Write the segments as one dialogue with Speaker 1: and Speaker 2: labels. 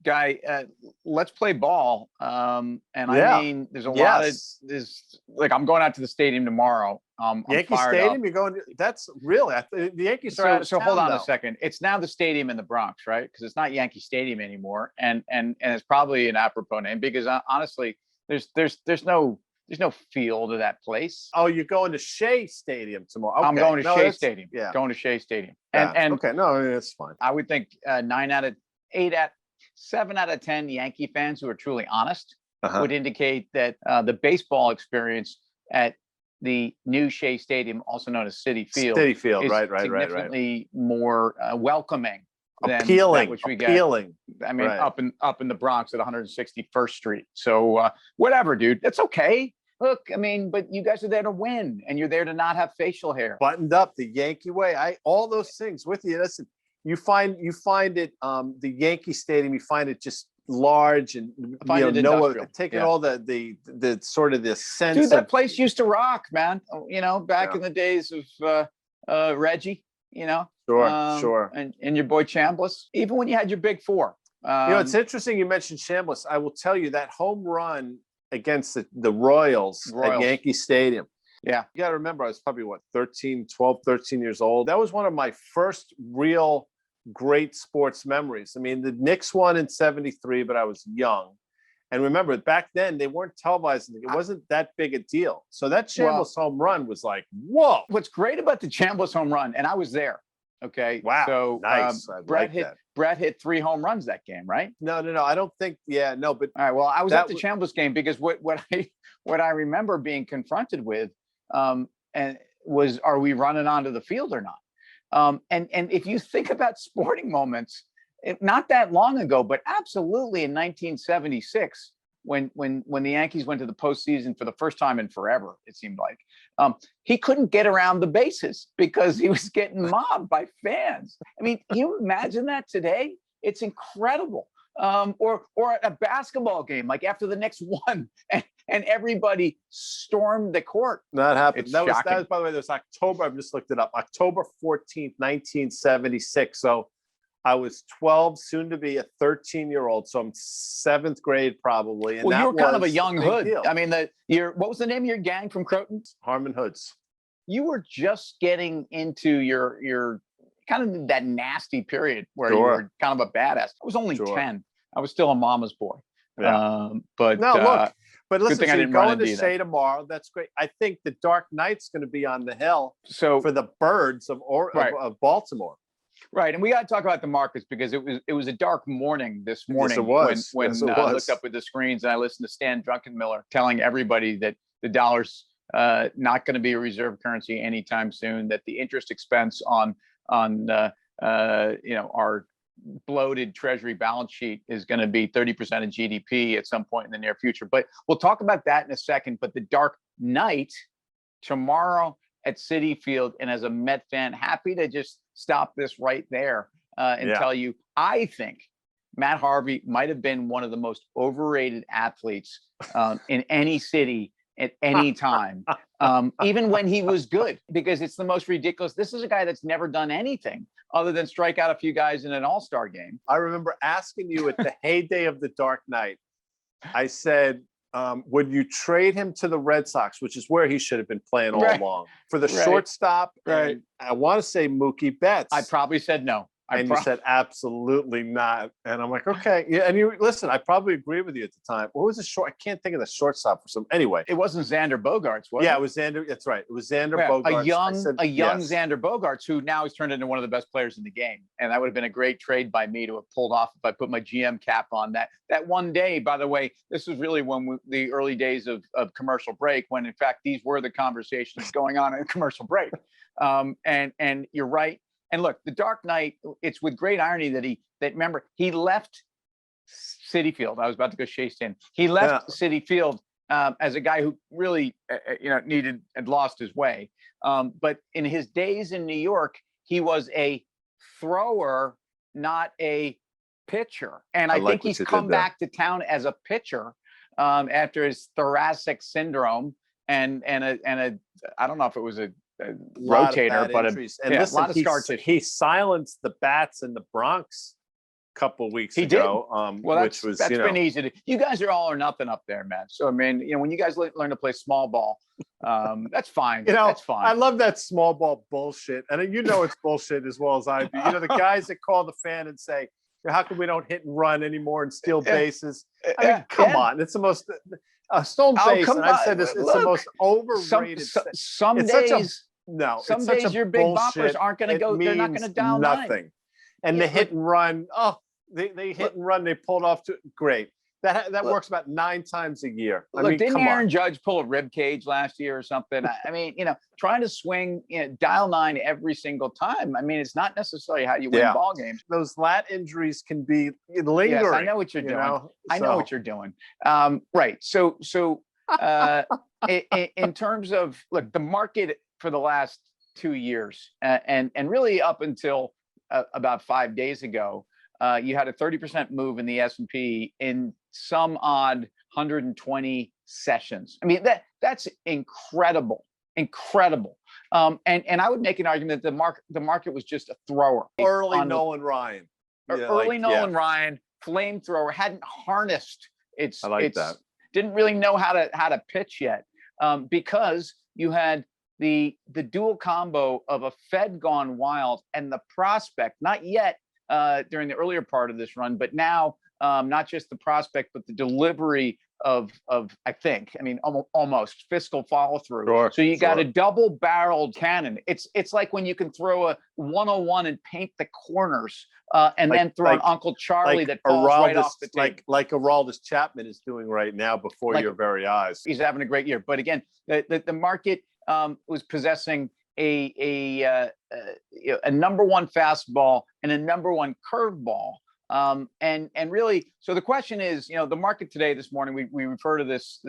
Speaker 1: Guy, let's play ball. And I
Speaker 2: Yeah.
Speaker 1: mean, there's a lot of
Speaker 2: Yes.
Speaker 1: this. Like, I'm going out to the stadium tomorrow. I'm
Speaker 2: Yankee
Speaker 1: fired up.
Speaker 2: Stadium. You're going. That's really. The Yankees are
Speaker 1: So,
Speaker 2: out of
Speaker 1: so
Speaker 2: town
Speaker 1: hold on
Speaker 2: though.
Speaker 1: a second. It's now the stadium in the Bronx, right? Because it's not Yankee Stadium anymore, and it's probably an apropos name because honestly, there's no feel to that place.
Speaker 2: Oh, you're going to Shea Stadium tomorrow. Okay.
Speaker 1: I'm going to
Speaker 2: No,
Speaker 1: Shea
Speaker 2: that's
Speaker 1: Stadium.
Speaker 2: yeah.
Speaker 1: Going to Shea Stadium,
Speaker 2: Yeah.
Speaker 1: and
Speaker 2: Okay. No, that's fine.
Speaker 1: I would think 7 out of 10 Yankee fans who are truly honest would indicate that the baseball experience at the new Shea Stadium, also known as Citi Field,
Speaker 2: City Field.
Speaker 1: is
Speaker 2: Right.
Speaker 1: significantly more welcoming than
Speaker 2: Appealing.
Speaker 1: that which we get.
Speaker 2: Appealing.
Speaker 1: I mean,
Speaker 2: Right.
Speaker 1: up in the Bronx at 161st Street. So whatever, dude, that's okay. Look, I mean, but you guys are there to win, and you're there to not have facial hair.
Speaker 2: Buttoned up the Yankee way. All those things with you. Listen, you find it the Yankee Stadium. You find it just large and taking all the sort of the sense.
Speaker 1: Dude, that place used to rock, man. Back in the days of Reggie.
Speaker 2: Sure.
Speaker 1: And your boy Chambliss. Even when you had your big four.
Speaker 2: It's interesting you mentioned Chambliss. I will tell you that home run against the Royals at Yankee Stadium.
Speaker 1: Yeah.
Speaker 2: You got to remember, I was probably 12, 13 years old. That was one of my first real great sports memories. I mean, the Knicks won in 73, but I was young. And remember, back then, they weren't televising. It wasn't that big a deal. So that Chambliss home run was like, whoa.
Speaker 1: What's great about the Chambliss home run, and I was there, okay?
Speaker 2: Wow,
Speaker 1: so
Speaker 2: nice.
Speaker 1: Brett hit 3 home runs that game, right?
Speaker 2: No. I don't think, but
Speaker 1: all right. Well, I was at the Chambliss game because what I remember being confronted with and was, are we running onto the field or not? And if you think about sporting moments, not that long ago, but absolutely in 1976, when the Yankees went to the postseason for the first time in forever, it seemed like, he couldn't get around the bases because he was getting mobbed by fans. I mean, can you imagine that today? It's incredible. Or a basketball game, like after the Knicks won and everybody stormed the court.
Speaker 2: That happened. That was, by the way, that was October. I've just looked it up. October 14th, 1976. So I was 12, soon to be a 13-year-old. So I'm 7th grade probably. And
Speaker 1: you were kind of a young hood. Deal. I mean, what was the name of your gang from Croton?
Speaker 2: Harmon Hoods. You
Speaker 1: were just getting into your kind of that nasty period where you were kind of a badass. I was only 10. I was still a mama's boy.
Speaker 2: Yeah.
Speaker 1: But
Speaker 2: listen, so you're going to Shea tomorrow. That's great. I think the Dark Knight's going to be on the hill for the Birds of Baltimore.
Speaker 1: Right, and we got to talk about the markets because it was a dark morning this morning.
Speaker 2: Yes,
Speaker 1: when I looked up at the screens and I listened to Stan Druckenmiller telling everybody that the dollar's not going to be a reserve currency anytime soon. That the interest expense on our bloated Treasury balance sheet is going to be 30% of GDP at some point in the near future. But we'll talk about that in a second. But the Dark Knight tomorrow at Citi Field, and as a Met fan, happy to just stop this right there and tell you, I think Matt Harvey might have been one of the most overrated athletes in any city at any time, even when he was good, because it's the most ridiculous. This is a guy that's never done anything other than strike out a few guys in an all-star game.
Speaker 2: I remember asking you at the heyday of the Dark Knight, I said, would you trade him to the Red Sox, which is where he should have been playing all along, for the shortstop?
Speaker 1: Right.
Speaker 2: I want to say Mookie Betts.
Speaker 1: I probably said no.
Speaker 2: You said absolutely not. And I'm like, okay. Yeah. And you listen, I probably agree with you at the time. What was the short? I can't think of the shortstop for some. Anyway,
Speaker 1: it wasn't Xander Bogaerts, was it?
Speaker 2: Yeah, it was Xander. That's right. It was Xander Bogaerts.
Speaker 1: A young Xander Bogaerts, who now has turned into one of the best players in the game. And that would have been a great trade by me to have pulled off if I put my GM cap on that. That one day, by the way, this was really the early days of commercial break, when in fact these were the conversations going on in a commercial break. And you're right. And look, the Dark Knight, it's with great irony that remember, he left Citi Field. I was about to go Shea Stadium. He left Citi Field as a guy who really, had lost his way. But in his days in New York, he was a thrower, not a pitcher. And I think he's come back to town as a pitcher after his thoracic syndrome and a I don't know if it was a rotator, but a lot of scar tissue.
Speaker 2: He silenced the bats in the Bronx couple of weeks
Speaker 1: He
Speaker 2: ago,
Speaker 1: well,
Speaker 2: which was,
Speaker 1: that's been easy to. You guys are all or nothing up there, man. So I mean, when you guys learn to play small ball, that's fine. That's fine.
Speaker 2: I love that small ball bullshit, and it's bullshit as well as I do. The guys that call the fan and say, "How come we don't hit and run anymore and steal bases?" I mean, come on, it's the most stolen base. And I've said this; it's the most overrated.
Speaker 1: Some days.
Speaker 2: Some
Speaker 1: days your big boppers aren't going to go. They're not going to dial
Speaker 2: nothing. And the hit and run. Oh, they hit and run. They pulled off to great. That works about 9 times a year. I mean,
Speaker 1: didn't Aaron Judge pull a rib cage last year or something? I mean, trying to swing, dial 9 every single time. I mean, it's not necessarily how you win ball games.
Speaker 2: Those lat injuries can be lingering.
Speaker 1: Yes, I know what you're doing. I know what you're doing. Right. So in terms of the market for the last 2 years, and really up until about 5 days ago, you had a 30% move in the S&P in some odd 120 sessions. I mean, that's incredible. And I would make an argument that the market was just a thrower.
Speaker 2: Early Nolan Ryan.
Speaker 1: Nolan Ryan, flamethrower, hadn't harnessed its
Speaker 2: that.
Speaker 1: Didn't really know how to pitch yet, because you had the dual combo of a Fed gone wild and the prospect, not yet during the earlier part of this run, but now not just the prospect, but the delivery of almost fiscal follow through. So you got a double barreled cannon. It's like when you can throw a 101 and paint the corners, and then throw an Uncle Charlie that falls right off the tape.
Speaker 2: Like Aroldis Chapman is doing right now before your very eyes.
Speaker 1: He's having a great year. But again, the market was possessing a number 1 fastball and a number 1 curveball. And really, so the question is, the market today, this morning, we refer to this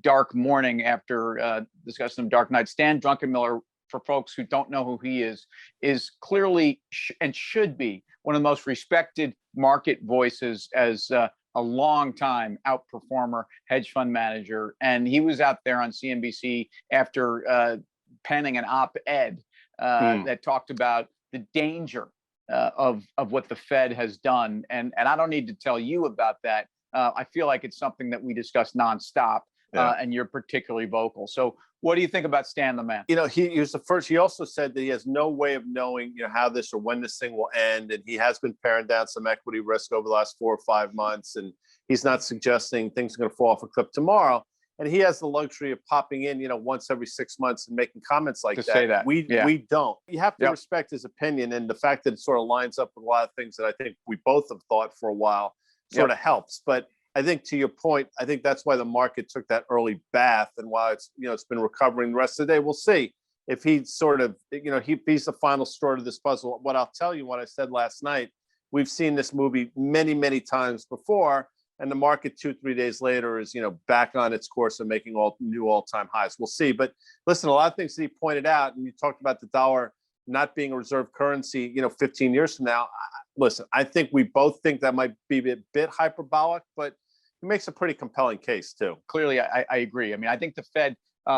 Speaker 1: dark morning after discussing some dark nights. Stan Druckenmiller, for folks who don't know who he is clearly and should be one of the most respected market voices as a long-time outperformer, hedge fund manager. And he was out there on CNBC after penning an op-ed that talked about the danger of what the Fed has done. And I don't need to tell you about that. I feel like it's something that we discuss nonstop, and you're particularly vocal. So what do you think about Stan the Man?
Speaker 2: He was the first. He also said that he has no way of knowing, how this or when this thing will end. And he has been paring down some equity risk over the last 4 or 5 months. And he's not suggesting things are going to fall off a cliff tomorrow. And he has the luxury of popping in, once every 6 months and making comments like that.
Speaker 1: Say that.
Speaker 2: We don't. You have to respect his opinion, and the fact that it sort of lines up with a lot of things that I think we both have thought for a while sort of helps. But I think, to your point, I think that's why the market took that early bath, and why it's it's been recovering the rest of the day. We'll see if he's sort of he's the final straw to this puzzle. What I'll tell you, what I said last night, we've seen this movie many times before. And the market 2-3 days later is, back on its course of making new all-time highs. We'll see. But listen, a lot of things that he pointed out, and you talked about the dollar not being a reserve currency, 15 years from now. Listen, I think we both think that might be a bit hyperbolic, but he makes a pretty compelling case too.
Speaker 1: Clearly, I agree. I mean, I think the Fed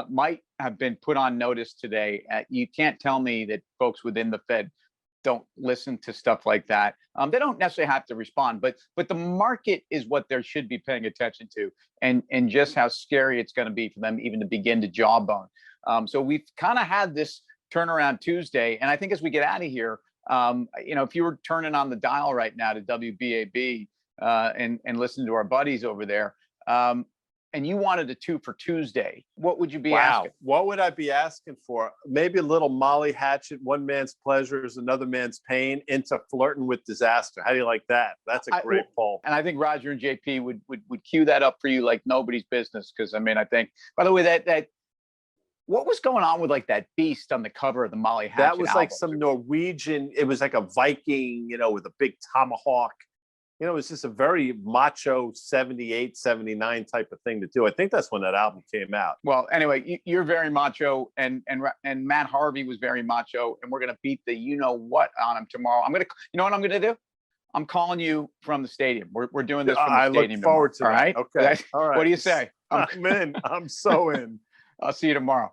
Speaker 1: might have been put on notice today. You can't tell me that folks within the Fed don't listen to stuff like that. They don't necessarily have to respond, but the market is what they should be paying attention to, and just how scary it's going to be for them even to begin to jawbone. So we've kind of had this turnaround Tuesday, and I think as we get out of here, if you were turning on the dial right now to WBAB and listen to our buddies over there, and you wanted a 2 for Tuesday, what would you be asking?
Speaker 2: What would I be asking for? Maybe a little Molly Hatchet, one man's pleasure is another man's pain, into flirting with disaster. How do you like that? That's a great poll.
Speaker 1: And I think Roger and JP would cue that up for you like nobody's business. Because I mean, I think, by the way, that what was going on with that beast on the cover of the Molly Hatchet?
Speaker 2: That was like some Norwegian. It was like a Viking, with a big tomahawk. It was just a very macho 78, 79 type of thing to do. I think that's when that album came out.
Speaker 1: Well, anyway, you're very macho, and Matt Harvey was very macho, and we're going to beat the what on him tomorrow. You know what I'm going to do? I'm calling you from the stadium. We're doing this from the stadium.
Speaker 2: I look forward to
Speaker 1: that.
Speaker 2: All right. Okay. All right.
Speaker 1: What do you say?
Speaker 2: I'm in. I'm so in.
Speaker 1: I'll see you tomorrow.